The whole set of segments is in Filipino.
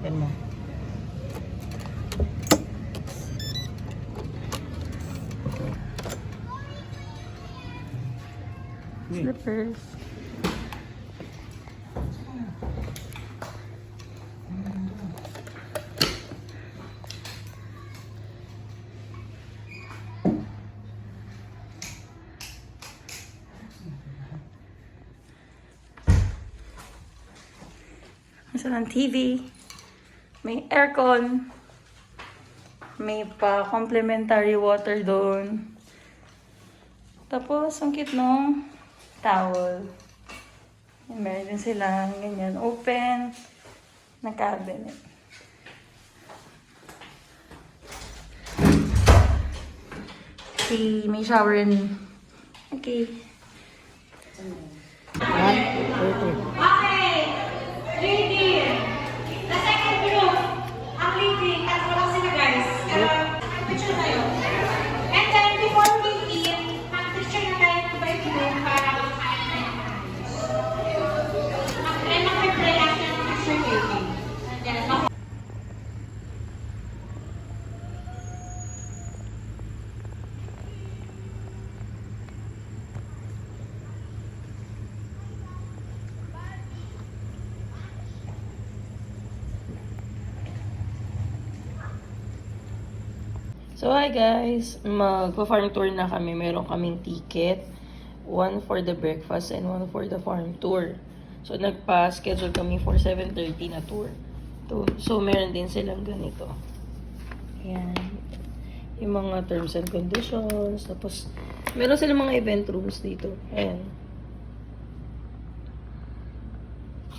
open mo. Slippers. Isa ng TV. May aircon. May pa complimentary water doon. Tapos, ang cute nung towel. Yan, meron din sila ganyan. Open na cabinet. Okay, may shower in. Okay. Okay, lady. The second group, ang lady, tatlo lang sila guys. Picture tayo. And then, before we eat, mag-picture na tayo ng by group para makain na yung and mag-reply after ng picture taking. And then, So, hi guys! Magpa-farm tour na kami. Meron kaming ticket. One for the breakfast and one for the farm tour. So, nagpa-schedule kami for 7:30 na tour. So, meron din silang ganito. Ayan. Yung mga terms and conditions. Tapos, meron silang mga event rooms dito. Ayan.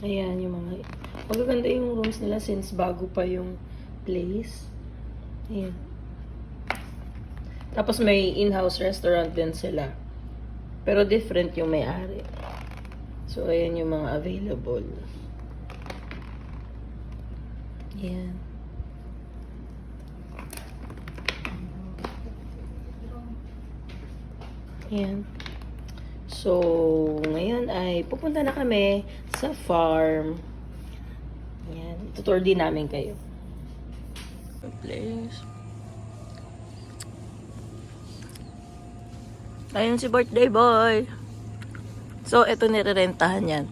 Ayan yung mga... Magaganda yung rooms nila since bago pa yung place. Ayan. Tapos may in-house restaurant din sila. Pero different yung may-ari. So, ayan yung mga available. Ayan. Ayan. So, ngayon ay pupunta na kami sa farm. Ayan. Tutor din namin kayo. Place. Ayun si birthday boy. So, ito nirerentahan yan.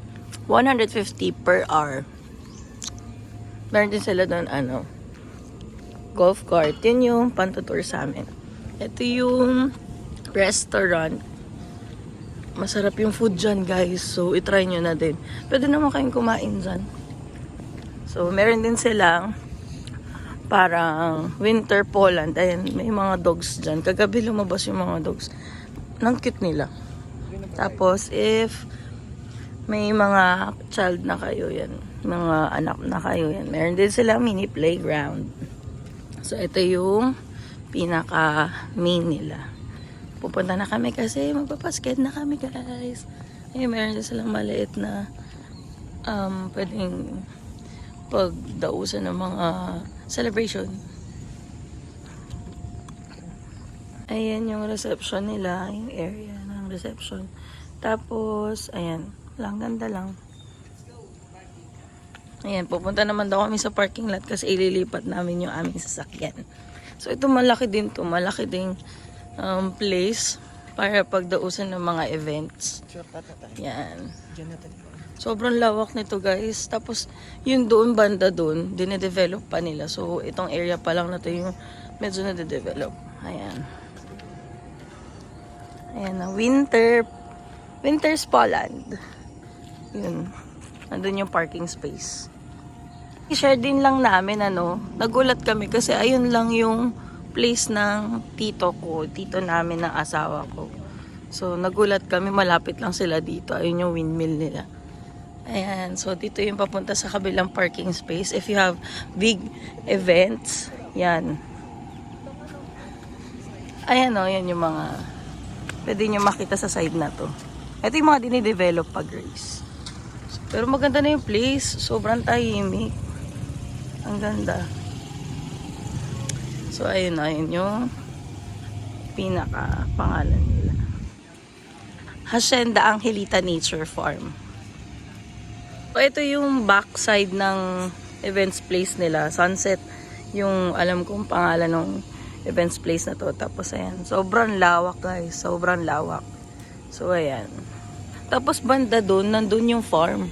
150 per hour. Meron din sila doon, golf cart. Yun yung pantutur sa amin. Ito yung restaurant. Masarap yung food dyan, guys. So, itry nyo na din. Pwede naman kayong kumain dyan. So, meron din silang parang winter Poland. Ayan, may mga dogs dyan. Kagabi lumabas yung mga dogs. Nang cute nila. Tapos, if may mga child na kayo yan, mga anak na kayo yan, meron din sila mini playground. So, ito yung pinaka-main nila. Pupunta na kami kasi magpapasket na kami, guys. Ayun, meron din silang maliit na pwedeng pagdausan ng mga celebration. Ayan yung reception nila, yung area ng reception. Tapos, ayan, lang ganda lang. Ayan, pupunta naman daw kami sa parking lot kasi ililipat namin yung aming sasakyan. So, ito malaki din to. Malaki ding place para pagdausan ng mga events. Yan. Sobrang lawak nito, guys. Tapos, yung doon, banda doon, dinedevelop pa nila. So, itong area pa lang na to yung medyo nade-develop. Ayan. Ayan na, Winter's Poland. Yun. Nandun yung parking space. I-share din lang namin, nagulat kami kasi ayun lang yung place ng tito namin ng asawa ko. So, nagulat kami, malapit lang sila dito. Ayun yung windmill nila. Ayan, so dito yung papunta sa kabilang parking space. If you have big events, yan. Ayan yan yung mga pwede nyo makita sa side na to. Ito yung mga dinidevelop pa, Grace. Pero maganda na yung place. Sobrang tahimik. Ang ganda. So, ayun yung pinaka pangalan nila. Hacienda Angelita Nature Farm. So, ito yung backside ng events place nila. Sunset, yung alam kong pangalan ng events place na to. Tapos ayan, sobrang lawak guys. Sobrang lawak. So ayan. Tapos banda doon, nandun yung farm.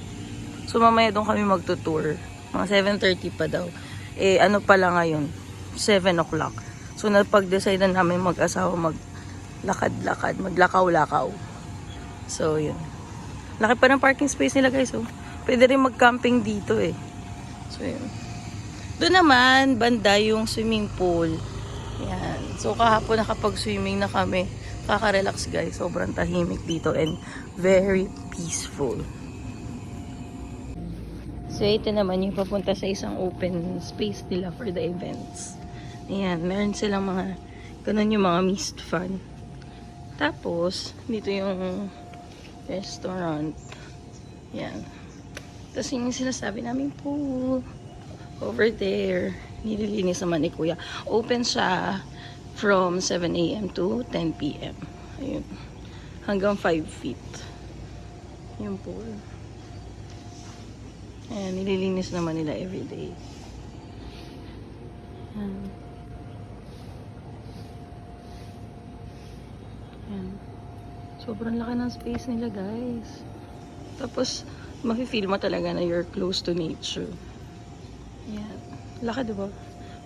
So mamaya doon kami magtutour. Mga 7:30 pa daw. Eh ano pala ngayon? 7 o'clock. So napag-decide na namin mag-asawa maglakad-lakad, maglakaw-lakaw. So yun. Laki pa ng parking space nila guys. Oh. Pwede rin mag-camping dito eh. So yun. Doon naman, banda yung swimming pool. Yan. So kahapon nakapag-swimming na kami. Kaka-relax guys. Sobrang tahimik dito and very peaceful. So ito naman yung papunta sa isang open space nila for the events. Ayan. Meron silang mga ganun yung mga mist fan. Tapos dito yung restaurant. Yan. Tapos yun yung sinasabi namin pool. Over there. Nililinis naman ni Kuya. Open siya from 7 a.m. to 10 p.m. Ayun. Hanggang 5 feet. Yung pool. Ayan. Nililinis naman nila everyday. Ayan. Ayan. Sobrang laki ng space nila guys. Tapos, mafe-feel mo talaga na you're close to nature. Yan. Laki diba?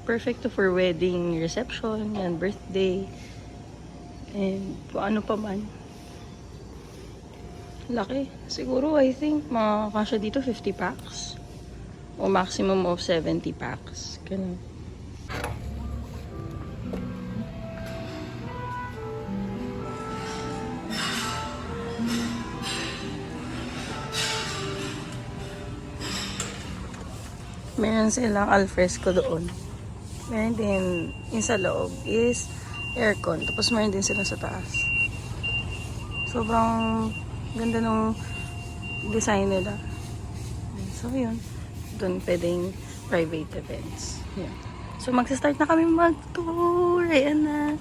Perfect to for wedding, reception, yan, birthday. And kung ano pa man. Laki. Siguro, I think, makakasya dito 50 packs. O maximum of 70 packs. Ganun. Meron silang alfresco doon. Meron din, yung sa loob is aircon. Tapos meron din sila sa taas. Sobrang ganda ng design nila. So yun. Doon pwedeng private events. Yan. So magsa-start na kami mag-tour. Ayan na.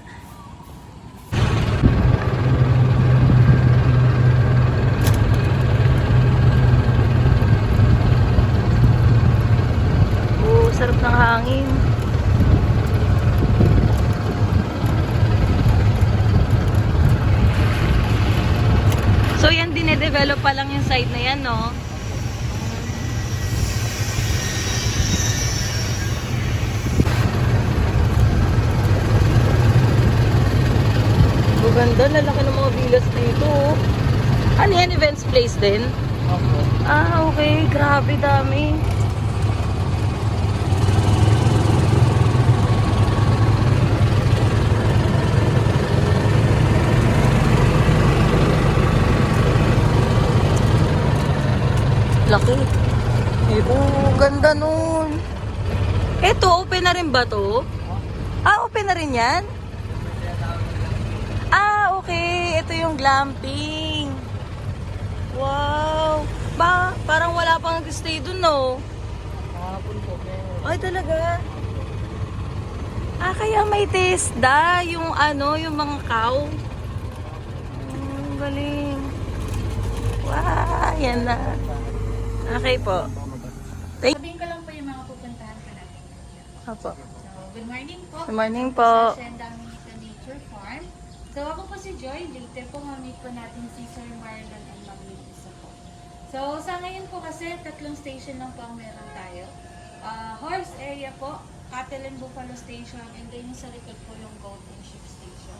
Sarap ng hangin. So yan, dinedevelop pa lang yung side na yan, no? Maganda, lalaki ng mga villas dito. Ano yan, events place din? Opo. Ah, okay. Grabe, dami. Laki. Ganda nun. Eto, open na rin ba to? Ah, open na rin yan? Ah, okay. Ito yung glamping. Wow. Parang wala pang nag-stay dun, no? Kahapon po. Ay, talaga? Ah, kaya may TESDA. Yung ano, yung mga cow. Galing. Wow, yan na. Okay po. Sabihin ko lang po yung mga pupuntahan ka natin. Opo. So, good morning po. Good morning po. Sa Sendang Nature Farm. So, ako po si Joy. Later po ma-meet po natin si Sir Marlon and Ma'am Lisa po. So, sa ngayon po kasi, 3 station lang po ang meron tayo. Horse area po, Cattle and Buffalo Station, and then yung sa likod po yung Goat and Sheep Station.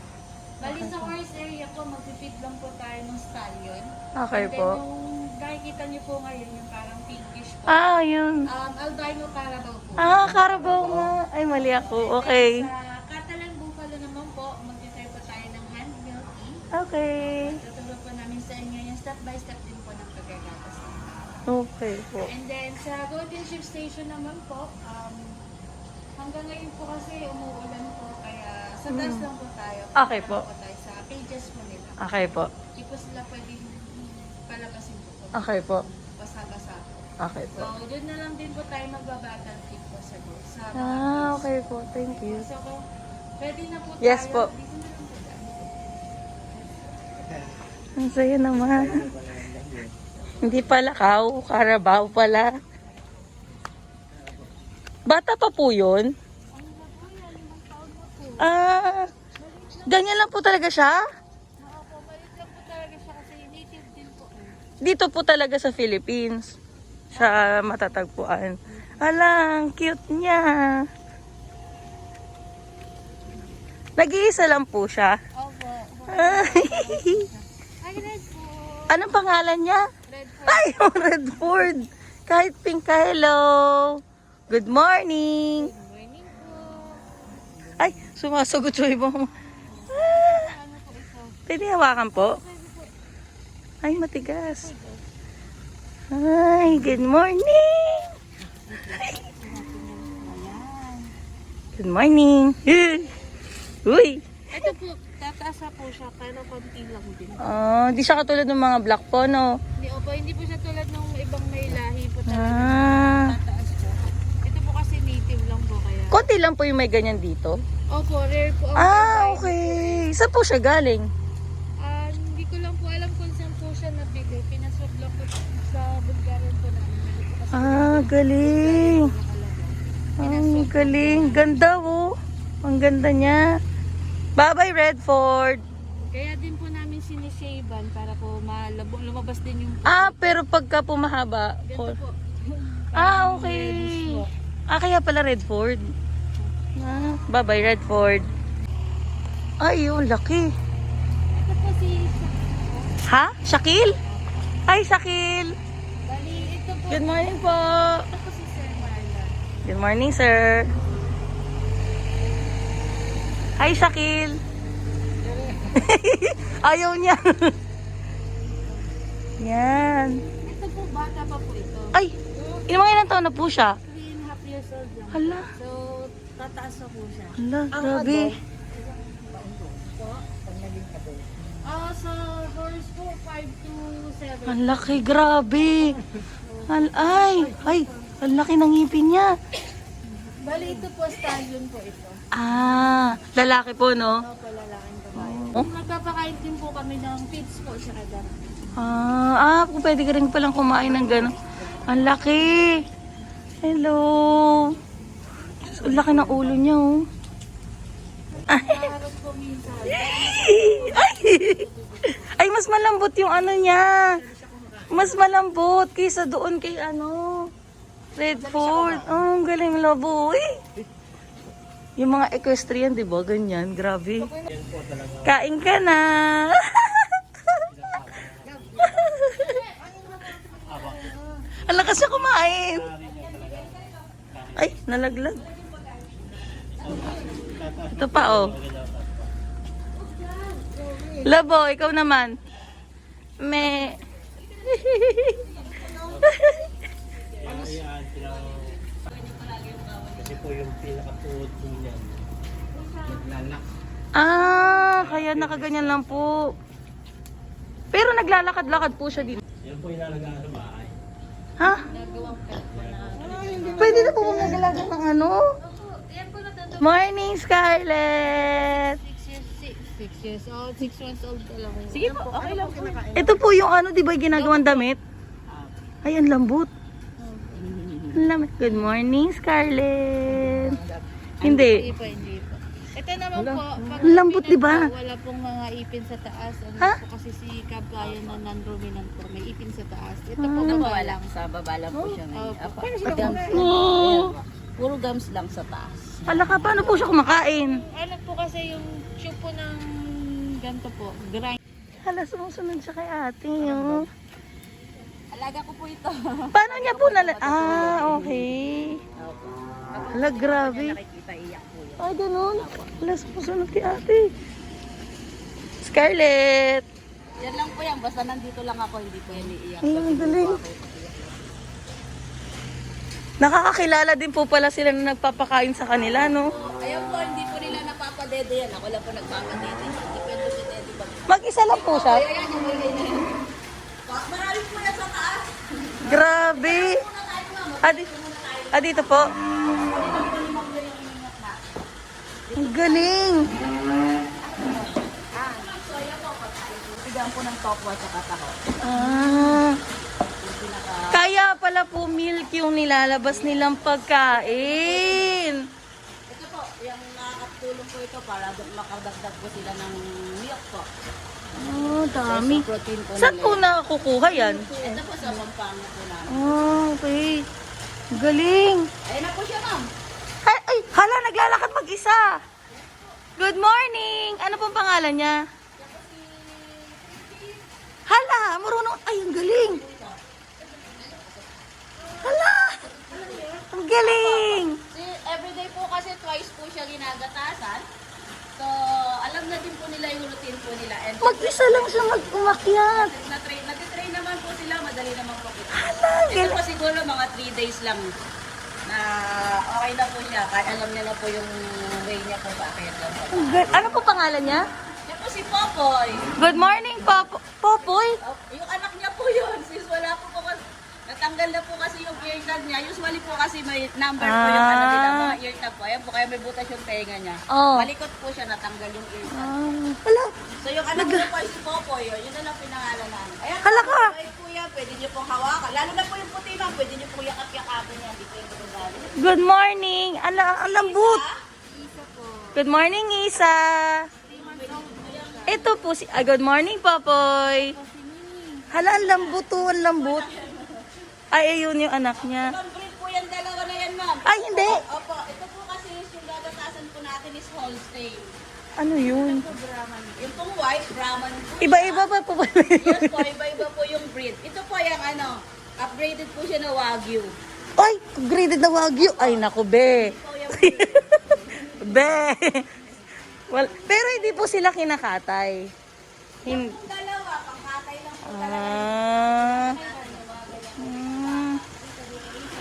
Bali sa horse area po, mag-feed lang po tayo ng stallion. Okay and then po. yung nakikita niyo po ngayon, yung parang pinkish po. Ah, yun. Albino Carabao po. Ah, Carabao nga. Ay, mali ako. Okay. Sa Cattle and Buffalo naman po, mag-try po tayo ng hand milking. Okay. Tuturo po namin sa inyo yung step by step din po ng paggagatas. Okay po. And then sa Golden Ship Station naman po, hanggang ngayon po kasi umuulan po, kaya sa taas lang po tayo. Okay po. Para tayo sa cages po nila. Okay po. Hindi po sila pwedeng palabasin po. Okay po. Basa-basa po. Okay So, po. doon na lang din po tayo magbabattle flip po sa mga Ah, cages. okay po. Thank you. So, kung pwede na po Yes tayo. po. Dito na lang po tayo. Ang saya naman. Hindi pala cow. Carabao pala. Bata pa po yun? Ah, ganyan lang po talaga siya? Opo, malit lang po talaga siya kasi native din po. Dito po talaga sa Philippines. Siya matatagpuan. Alang, cute niya. Nag-iisa lang po siya. Opo. Ay, Ay, red po. anong pangalan niya? Red po. Ay, yung Redford. Kahit pink ka, hello. Good morning. Morning po. Ay, sumasagot yung ibang. Ano po ito? Pwede hawakan po? Ay, matigas. Ay, good morning. Good morning. Uy. Ito po, tataas na po siya, pero konti lang din. Di siya katulad ng mga black po, no? Hindi po siya tulad ng ibang may lahi po talaga. Ah. Tataas po. Ito po kasi native lang po kaya. Konti lang po yung may ganyan dito. Opo, rare po. ang Ah, babae. okay. Saan po siya galing? Hindi ko lang po alam kung saan po siya nabigay. Pinaswap lang po sa Bulgarian po namin. Meron po kasi Galing. nakalagay. Ang galing. Ganda, oh. Ang ganda niya. Bye-bye, Redford. Kaya din po namin sinishaban para po lumabas din yung Pero pagka po mahaba. ganito po. Okay. Kaya pala Redford. Bye-bye, Redford. Ay, yung laki. Ito po si Ha? Shakil? Ay, Shakil. Bali, ito po. Good morning po. Ito po si Sir Marlon. Good morning, sir. Hi, Shakil. Ayaw niya. Yan. Ito po, bata pa po ito. Ay, mga ilang taon na po siya? 3.5 years old lang. Hala. So, tataas na po siya. Hala, grabe. Sa horse po, 5 to 7. Ang laki, grabe. Ay, ang laki ng ngipin niya. Bali, ito po, stallion po ito. Lalaki po, no? Ano po, lalaking babae. Oh. Nagpapakain din po kami ng feeds po siya kada. Kung pwede ka rin palang kumain ng gano'n. Ang laki. Hello. Diyos, ang laki ng ulo niya, oh. Nakaharap po minsan. Ay, mas malambot yung ano niya. Mas malambot kaysa doon kay Redford. Ang galing labo. Yung mga equestrian, di ba? Ganyan. Grabe. Kain ka na. Ang lakas niya kumain. Ay, nalaglag. Ito pa, oh. Labo, ikaw naman. Kasi po yung pinakatuod po niyan. Naglalak. Kaya nakaganyan lang po. Pero naglalakad-lakad po siya dito. Yan po inalagaan sa bahay. Ha? Pwede na po bang nagalaga ng ano? Yan po natutulog. Morning, Scarlett! 6 years old, 6 months old pa lang. Sige po, okay lang po. Ito po yung di ba ginagawang damit? Ay, ang lambot. Ang lambot. Good morning, Scarlett. Hindi. Hindi po. Ito naman po, pag Ang lambot, di ba? wala pong mga ipin sa taas. Ha? Po kasi si Cab kaya na non-ruminant po, may ipin sa taas. Ito po baba lang. Sa baba lang po siya ngayon. Opo. Gums. Oh, Puro gums lang sa taas. ala ka, paano po siya kumakain? Ano po kasi yung tube po ng ganito po, grind. Hala, sumusunod siya kay ate. Oh. Alaga ko po ito. Paano niya po okay. Hala, grabe. Nakikita iyak po yun. Ay, ganun. Hala, sumusunod kay ate. Scarlett! Yan lang po yan. Basta nandito lang ako, hindi po yan iiyak. Ay, ang galing. Nakakakilala din po pala sila na nagpapakain sa kanila, no? Ayun po, hindi po nila napapadede yan. Ako lang po nagpapadede. Depende po dede ba. Mag-isa lang po siya. Ayan yung mga ganyan. Marami po yan sa taas. Grabe. Dito po. Ang galing. Bigyan po ng tokwa sa kataho. Kaya Kaya pala po milk yung nilalabas nilang pagkain. Ito po, yung nakakatulong po ito para makadagdag po sila ng milk po. Oh, dami. So, protein po Saan nila po yan. nakukuha yan? Ito po sa Pampanga po namin. Oh, okay. Galing. Ayun na po siya, ma'am. Ay, hala, naglalakad mag-isa. Good morning. Ano pong pangalan niya? Hala, marunong. Ay, ang galing. Hala, ang galing. Everyday po kasi twice po siya ginagatasan. So, alam na din po nila yung routine po nila. And Mag-isa lang siya mag-umakyat. nag-train naman po sila, madali naman po kita. Hala, Ito galing. po siguro mga 3 days lang na okay na po siya. Kaya alam niya na po yung way niya po bakit lang po. Ano po pangalan niya? Yan po si Popoy. Good morning, Popoy. Oh, yung anak niya po yun. Since wala po kasi, natanggal na po kasi yung ear tag niya. Usually po kasi may number po yung ano nila, mga ear tag po. Ayan po, kaya may butas yung tenga niya. Oh. Malikot po siya, natanggal yung ear tag. Hala, So yung anak niya po ay si Popoy, yun na lang pinangalan namin. Ayan, Hala ka. Popoy po yan, pwede niyo pong hawakan. Lalo na po yung puti ma'am, pwede niyo pong yakap-yakapin yan. Di po yung magagamit. good morning. Ang lambut. Good morning, Isa. Ito po si... good morning, Popoy. Hala, ang lambut to, ang lambut. Ay, ayun yung anak niya. Ibang breed po yan, dalawa na yan ma'am. Ay, hindi. Opo, ito po kasi yung gagatasan po natin is Holstein. Ano yun? Ito Brahman. Yung pong white, Brahman po. Iba-iba pa po pala Yes yun. po, iba-iba po yung breed. Ito po yung ano, upgraded po siya na Wagyu. Ay, graded na Wagyu. Ay, naku, be. Ito po yung Be. Well, pero hindi po sila kinakatay. yung dalawa, pangkatay lang po talaga. Ah.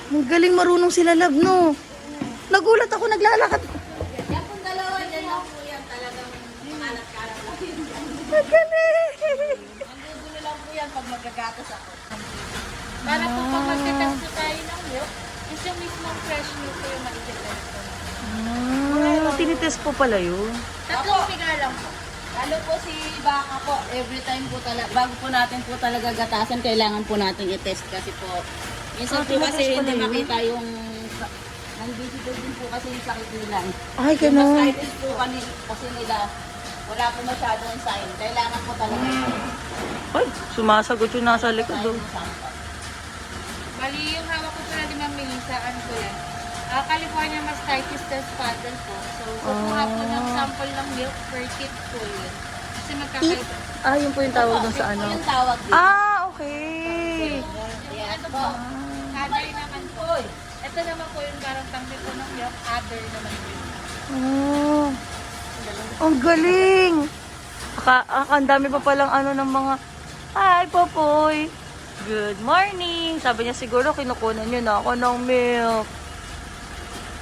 Ang galing marunong sila, love, no? Nagulat ako, naglalakad. Yan pong dalawa, dyan lang po yan talagang makalat-kalat lang. Ang galing. Ang gugulo lang po yan pag magagatas ako. Para po pag magtitest po tayo ng milk, is yung mismong fresh milk po yung makikitest ko. Tinitest po pala yun. Tatlong piga lang po. Lalo po si Baka po, every time po talaga, bago po natin po talaga gatasan, kailangan po natin i-test kasi po. Minsan po tinatest kasi pala hindi yun? makita yung, non-visible din po kasi yung sakit nila. Ay, Yung ganun. mastitis po kasi nila, wala po masyadong sign. Kailangan po talaga i-test. Ay, sumasagot yung nasa likod. Sign Oh. ng sample. Bali, yung hawak ko pala ni Ma'am Melissa, ano po yan? California Mastitis Test Pattern po. So, kukuha po ng sample ng milk per kit po yun. Kasi magkakaiba. Ah, yun po yung tawag dun sa Yun ano. po yung tawag din. Ah, okay. Yes Ano po. po? Other naman po. Ito naman po yung parang tangke po ng milk. Other naman po yun. Oh. Ang galing. Ang dami pa palang ano ng mga... Hi, Popoy. Good morning. Sabi niya siguro kinukunan niyo na ako ng milk.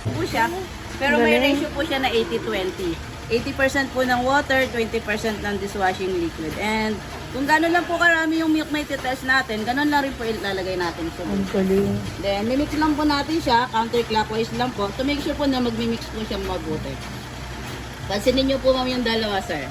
Po siya. Pero may Galing. ratio po siya na 80-20. 80% po ng water, 20% ng dishwashing liquid. And kung gano'n lang po karami yung milk na iti-test natin, gano'n lang rin po ilalagay natin sa milk. Galing. Then, mimix lang po natin siya, counterclockwise lang po, to make sure po na magmimix po siya mabuti. Pansinin niyo po ma'am yung dalawa, sir.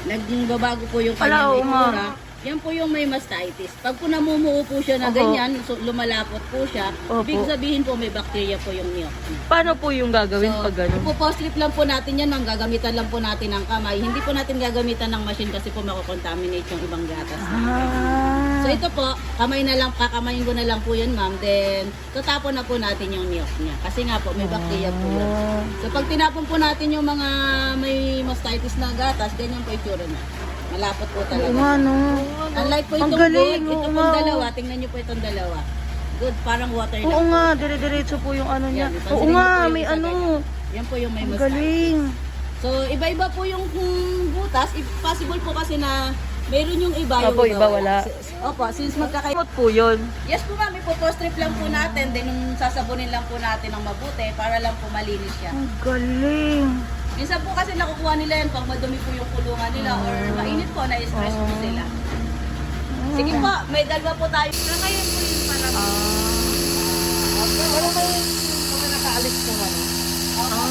Nagbabago po yung Wala, kanyang oo nga. itsura. Yan po yung may mastitis. Pag po namumuo po siya na Oho. ganyan, so lumalapot po siya, Opo. ibig sabihin po may bacteria po yung milk. Paano po yung gagawin pag gano'n? Puposlip lang po natin yan, ma'am. Gagamitan lang po natin ng kamay. Hindi po natin gagamitan ng machine kasi po makokontaminate yung ibang gatas. Ah. So ito po, kamay na lang, kakamayin ko na lang po yan, ma'am. Then, tatapon na po natin yung milk niya. Kasi nga po, may bacteria po yan. So pag tinapon po natin yung mga may mastitis na gatas, ganyan po itsura niya. Malapot po Oo talaga. nga, no. Unlike po Ang itong galing, good, ito oo pong nga. dalawa, tingnan niyo po itong dalawa. Good, parang water Oo lang. nga, dire-diretso po yung ano niya. Yan, Oo pansinin nga, niyo po yung may isa ano. ganyan. Yan po yung may Ang mastitis. galing. So, iba-iba po yung butas. If possible po kasi na meron yung iba, yung Opo, iba wala. Opo, since magkakaiba. Kamot po yun. Yes po ma'am, ipopostrip lang po natin. Then yung sasabunin lang po natin ng mabuti para lang po malinis siya. Ang galing. Minsan po kasi nakukuha nila yan pag madumi po yung kulungan nila or mainit po, na-stress po sila. Sige po, may dalawa po tayo. Kaya po yung parang Wala kayo yung mga nakaalis ko ano.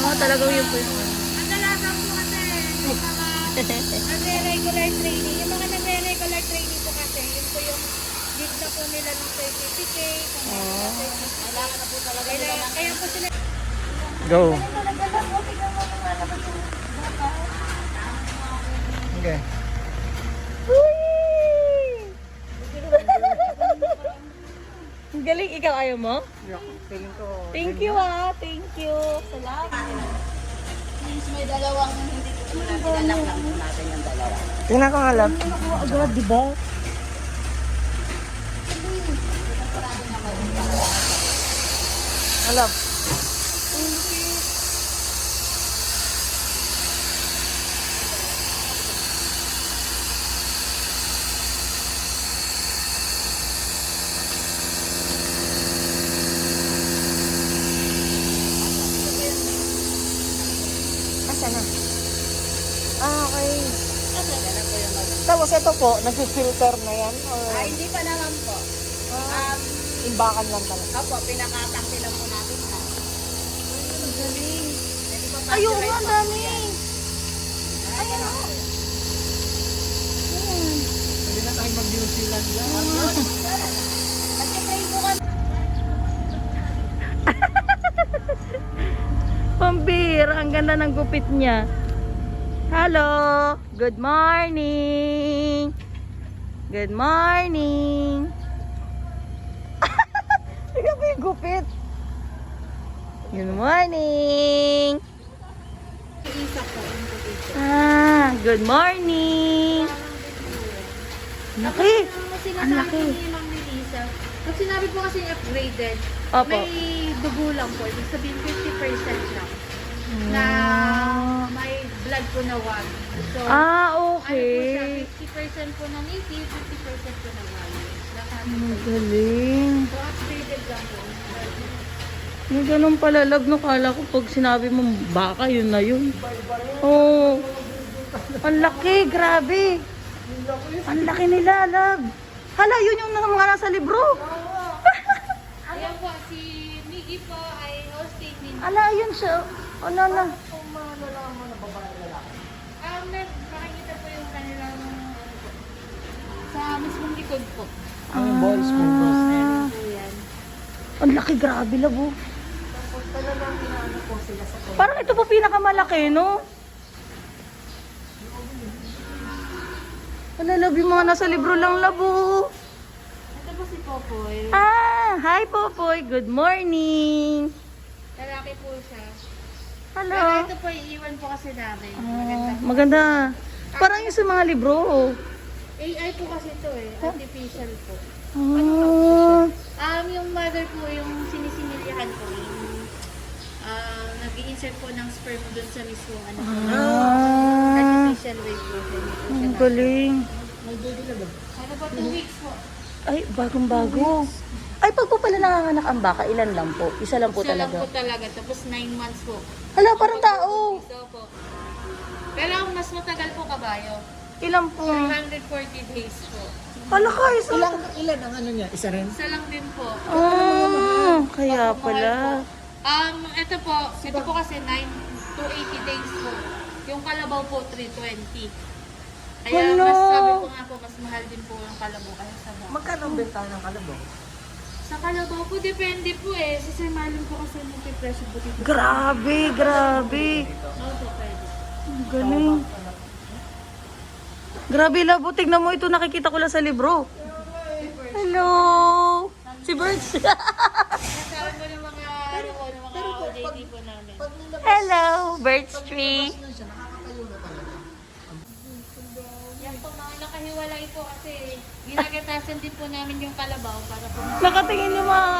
Ah, talagang yun po yung ano. kadalasan po kasi yung mga nagre-regular training. Yung mga nagre-regular training po kasi, yun po yung Give na po nila ng certificate. Kailangan na po talaga nila ng Kaya po sila Go. Okay. Ang galing, ikaw ayaw mo? Thank you thank you. Salamat. Since may dalawang hindi ko po natin anak lang po natin yung dalawa. Tingnan ko nga lang. Agad, di ba? Alam. Asa na? Okay. Tapos ito po, nag-filter na yan? Or Hindi pa naman po. imbakan lang talaga? Opo, pinakatangke lang po natin ha. Ayun nga, ang dami. Ayun o. Pwede na tayo mag-New Zealand lang. Nagkipray po kami. Pambira, ang ganda ng gupit niya. Hello, good morning. Good morning. Tingnan mo yung gupit. Good morning. Good morning. Laki. Ang laki. ni Ma'am Melissa. Pag sinabi po kasi upgraded, Opo. may dugo lang po. Ibig sabihin 50% lang. Na may blood po na wag. So, ano po Okay. siya, 50% po na native, 50% po na wag. Lahat. Galing. So, upgraded lang po. May ganun pala, love, no? Kala ko pag sinabi mo baka, yun na yun. Oo. Ang laki, grabe. Ang laki nila, love. Hala, yun yung mga nasa libro. Ayan po, si Miggy po ay hosting din. Hala, yun siya. Ano na. Makikita po yung kanilang sa mismong likod po. Ang boys, my boss. Ah, So, yan. ang laki, grabe, love. Oh. Parang ito po pinakamalaki, no? Hala, love, yung mga nasa libro lang, labo. Ito po si Popoy. Hi, Popoy. Good morning. Lalaki po siya. Pero Hello. ito po, iiwan po kasi namin. Maganda. Parang yung sa mga libro. AI po kasi ito eh. Artificial po. Yung mother po, yung sinisimilyahan po, yung nag-i-insert po ng sperm dun sa mismo ano. Artificial way po. Ang galing. Ano po, 2 weeks po. Ay, bagong-bago. Ay, pag po pala nanganganak ang baka, ilan lang po? Isa lang po Isa lang talaga. po talaga. Tapos 9 months po. Hala, parang tao. So po. Pero ang mas matagal po kabayo. Ilan po? 340 days po. Hala ka, isa. Ilan ang ano niya? Isa rin? Isa lang din po. Kaya pala. Ito po kasi 9 to 80 days po. Yung kalabaw po 320. Kaya Hello. mas sabi ko nga po, mas mahal din po yung kalabaw kaya sa baka. Magkano ang benta ng kalabaw? Sa kalabaw po, depende po eh. Sa Sir Marlon po kasi multi-presyo po dito. Grabe, grabe. Opo, pwede. Ang galing. Grabe, labo. Tignan mo ito, nakikita ko lang sa libro. Hello. Si Birds. Kasama po ng mga, ng mga OJT po namin. Hello, Birds Tree. Yan po, mga nakahiwalay po kasi ginagatasan din po namin yung kalabaw para po. Nakatingin yung mga...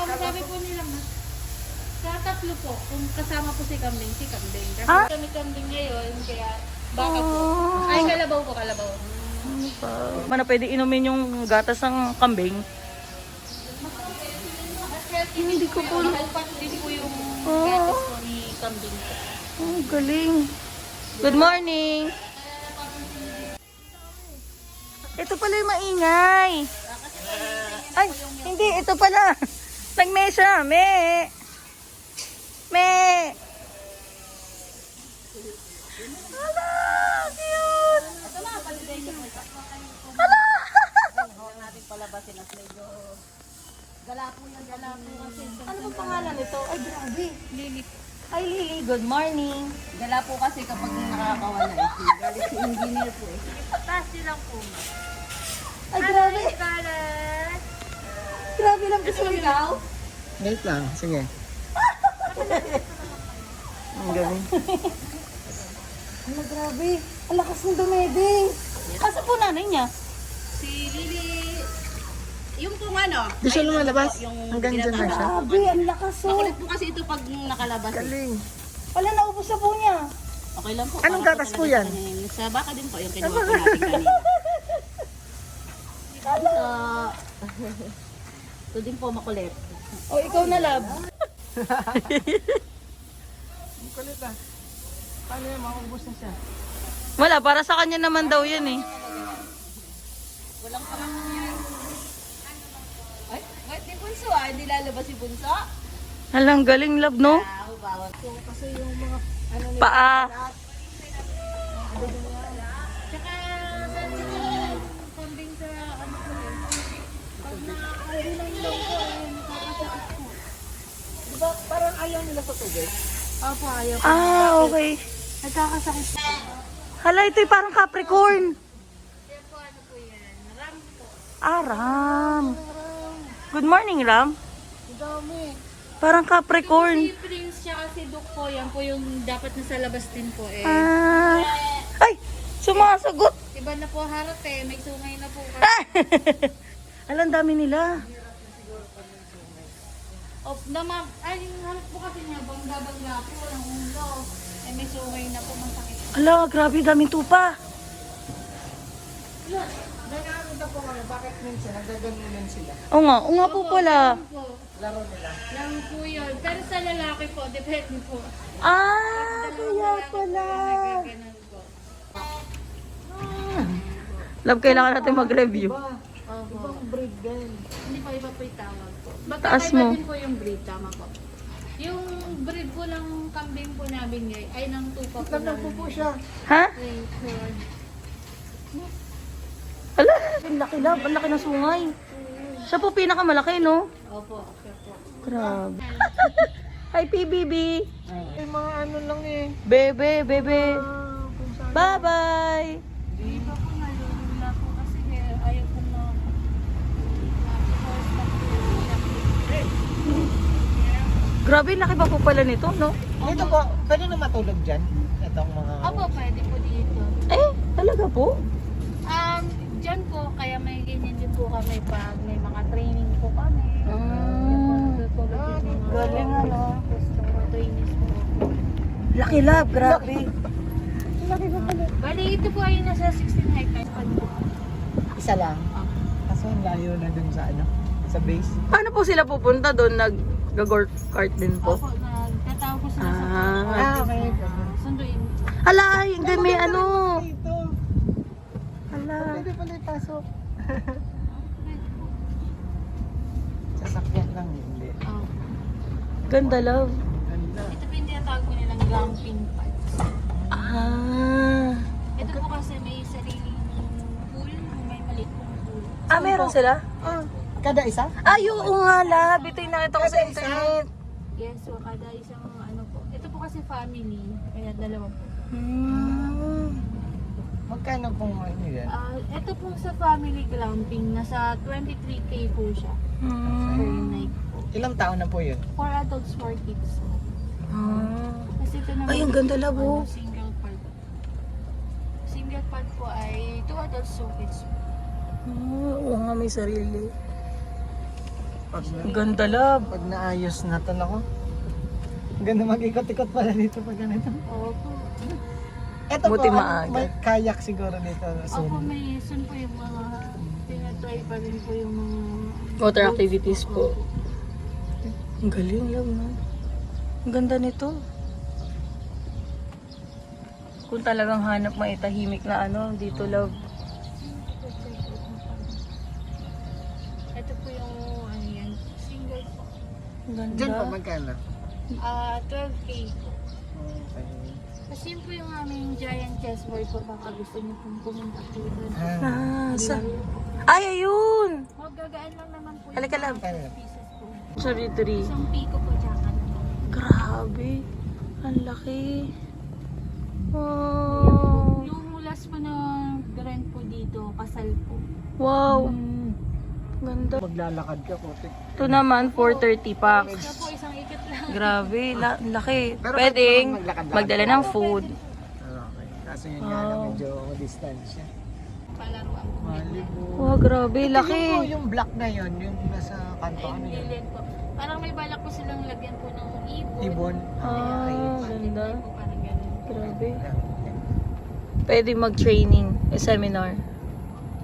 Sabi po nila mas sa tatlo po, kung kasama po si Kambing. Kasi kami Kambing ngayon, kaya baka po. Ay, kalabaw po, kalabaw. Mana pwede inumin yung gatas ng kambing? Hindi ko po. Alpat din po yung gatas po ni Kambing. Oh, galing. Good morning. Ito pala yung maingay. Ay, hindi. Ito pala. Nagme siya. Me. Hala, cute. Hala, palabasin at medyo gala po yan, gala po kasi. Ano bang pangalan nito? Ay, grabe. Lily. Ay, Lily, good morning. Gala po kasi kapag nakakawala eh. Galit si engineer po eh. Taas lang po. Ay, grabe. Kalat. Grabe lang gusto mo ikaw. Wait lang, sige. Ang galing. Ano, grabe. Ang lakas ng dumede. Asa po nanay niya? Si Lily, yung pong ano. Di siya ay, lumalabas? yung Hanggang dyan lang siya? Grabe, ang lakas oh. Makulit po kasi ito pag nakalabas. Eh. Galing. Wala, naubos na po niya. Okay lang po. Anong para gatas talaga po yan? Sa baka din po yung kinuha po natin kanina. Ito din po makulit. O, ikaw na, love. Ang kulit ah. Paano yan? Maubos na siya. Wala, para sa kanya naman daw yan eh. Walang parang yan. Ay, wait, si Bunso ah. Hindi lalabas si Bunso. Halang galing, love, no? Ah, bawat ko. Kasi yung mga Paa. Tsaka, saan sa kambing sa ano po yun? Pag nakaulan daw po, nakakasakit po. Di ba parang ayaw nila sa tubig? Opo, ayaw po. Ah, okay. Nagkakasakit po. Hala, ito'y parang Capricorn. Kaya po, ano po yan? Ram po. Ah, Ram. Good morning, Ram. Ang dami. Parang Capricorn. Si Prince tsaka si Duke po, yan po yung dapat nasa labas din po eh. Ah. Ay, sumasagot. Iba na po harap eh, may sungay na po. Alam, dami nila. O, ay, yung harap po kasi niya, bangga-bangga po, walang ulo. Eh, may sungay na po, masakit. Ala, grabe, daming tupa. Nanaano po kami, bakit minsan nagaganunan sila? Oo nga po pala. Po, Laro nila. lang po yun. Pero sa lalaki po, depende po. Ah, kaya pala. Ganun po. Love, kailangan natin mag-review. Ibang breed din. Hindi po, iba po yung tawag po. Taas Magkakaiba mo. din po yung breed, tama po. Yung breed po ng kambing po namin ngayon, ay ng tupa po Tignan po namin. po siya. Ha? Wait, hold. Ala, ang laki, love. Ang laki ng sungay. Siya po pinakamalaki, no? Opo, okay po. Grabe. Hi, PBB. Ay, mga ano lang eh. Bebe, bebe. Kung saan. Bye-bye. Iba po nalulula po kasi ayaw po na Grabe, laki pa po pala nito, no? Dito po, pwede na matulog dyan? Itong mga... Opo, pwede po dito. Eh, talaga po? Diyan po, kaya may ganyan din po kami pag may mga training po kami. Galing, ano? Gusto trainees po. Laki, love. Grabe. Bali, ito po ay nasa 16 hectares pa po. Isa lang. Kaso ang layo na dun sa ano, sa base. Paano po sila pupunta doon? Nag-golf cart din po? Opo, nagtatawag po sila sa Ah. Okay. sunduin. Hala, hindi may ano. Dito. Hala. Pwede pala ipasok. Sasakyan lang, hindi. Ganda, love. Ganda. Ito po yung tinatawag po nilang glamping pads. Ah. Ito po kasi may sariling pool, may maliit pong pool. Ah, meron sila? Ah, kada isa? Ay, oo nga, love. Ito yung nakita ko sa internet. Yes, so kada isang ano po. Ito po kasi family, kaya dalawa po. Hmm. Magkano pong ano yan? Ito po sa family glamping, nasa 23K po siya per Hmm. night po. Ilang taon na po yun? 4 adults, 4 kids. Ah. Kasi ito naman, Ay, ang ganda, love, oh. single part. Single part po ay 2 adults, 2 kids. Oo nga, may sarili. Ang ganda, love. Pag naayos na to ako. Ganda mag-ikot-ikot pala dito pag ganito. Opo. Ito Buti po, maaga. may kayak siguro dito. Opo, Soon. may soon po yung mga tinatry pa rin po yung mga Water activities po. Opo. Ang galing, love, no? Ang ganda nito. Kung talagang hanap maitahimik na ano, dito, love. Ito po yung ano yan, single po. Ang ganda. Diyan po, magkano? 12K po. Okay. Kasi yun po yung aming giant chessboard po baka gusto niyo pong pumunta po doon. Ah, Ah, sa... Ay, ayun! Magagaan lang naman po. Halika lang. Pieces po. Sorry. Isang piko po jacket. Grabe. Ang laki. Wow. Yung last po na rent po dito, kasal po. Wow. Ganda. Maglalakad ka, putik. Ito naman, 430 packs. Ito po, isang ikot lang. Grabe, laki. Pero Pwedeng pwede naman maglakad-lakad. magdala ng food. Okay. Kaso yun nga lang, medyo distansya. Palaruan po. Malibu. Wow, grabe, Yung, laki. yung black na yun, yung nasa kanto, ano yun? Lilian po. Parang may balak po silang lagyan po ng ibon. Ibon. Ah, ganda. Po, parang ganun. Grabe. Pwede mag-training, seminar.